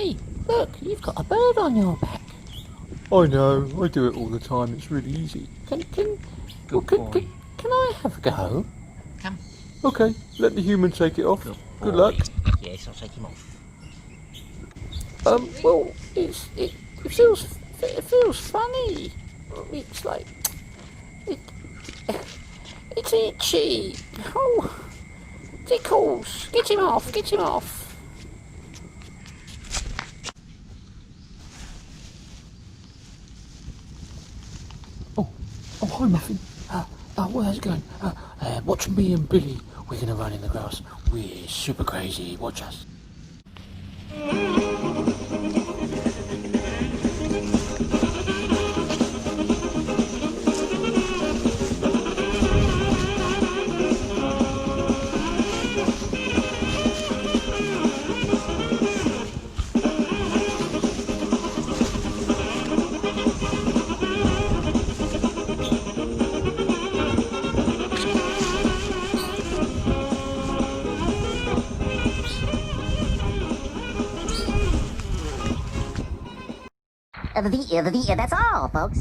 Hey, look, you've got a bird on your back. I know, I do it all the time, it's really easy. Can, can, well, Good boy. can I have a go? Come. Okay, let the human take it off. Good Good boy. luck. Yes, I'll take him off. Well, it feels funny. It's like, it, it's itchy. Oh, tickles. Get him off, get him off. Oh, hi, Muffin. How's it going? Watch me and Billy. We're going to run in the grass. We're super crazy. Watch us. That's all, folks.